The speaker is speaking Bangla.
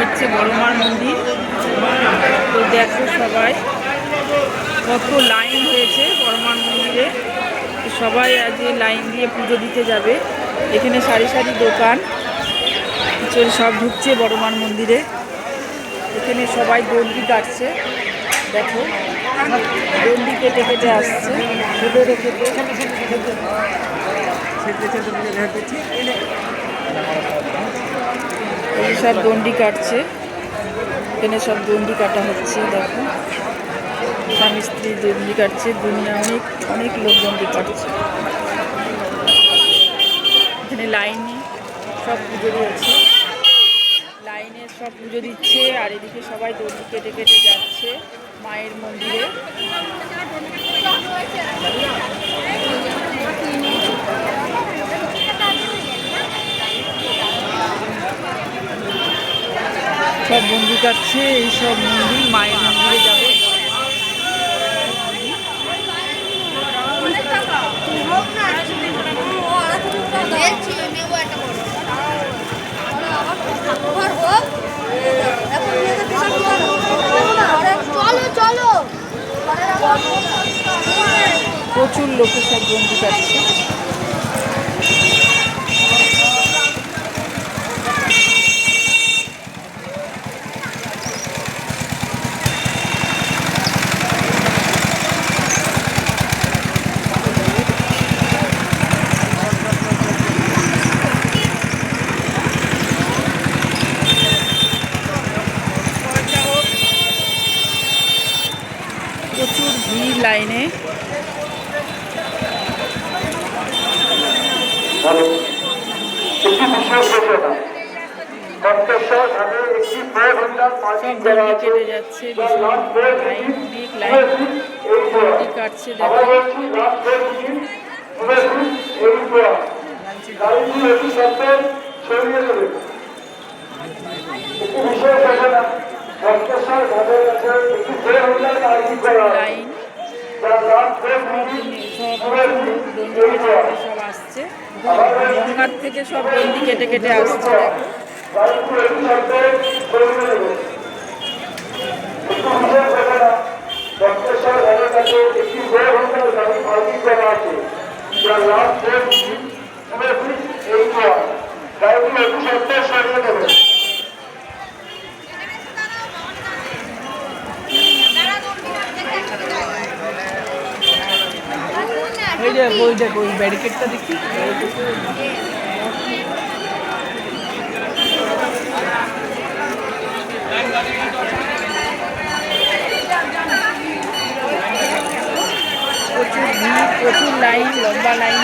হচ্ছে বড়মার মন্দির। তো দেখো সবাই কত লাইন হয়েছে বড়মার মন্দিরে। সবাই আজকে লাইন দিয়ে পুজো দিতে যাবে। এখানে সারি সারি দোকান চলে সব ঢুকছে বড়মার মন্দিরে। এখানে সবাই দণ্ডি কাটছে, দেখো দণ্ডি কেটে কেটে আসছে। এই সব দণ্ডি কাটছে, এখানে সব দণ্ডি কাটা হচ্ছে। দেখো স্বামী স্ত্রী দণ্ডি কাটছে, দুনিয়া অনেক অনেক লোক দণ্ডি কাটছে। এখানে লাইনে সব পুজো দিয়েছে, লাইনে সব পুজো দিচ্ছে। আর এদিকে সবাই দণ্ডি কেটে কেটে যাচ্ছে মায়ের মন্দিরে। সব বন্দি কাটছে, এইসব মন্দির মায়ের মন্দিরে যাবে। প্রচুর লোকে সব বন্দি কাটছে। প্রচুর ভিড় লাইনে। কেটে যাচ্ছে, লাইন অনেক লাইন কাটছে। দেখো লাইন সব আসছে, গঙ্গার থেকে সব দণ্ডি কেটে কেটে আসছে। ওই ব্যারিকেডটা দেখি। প্রচুর ভিড়, প্রচুর লাইন, লম্বা লাইন।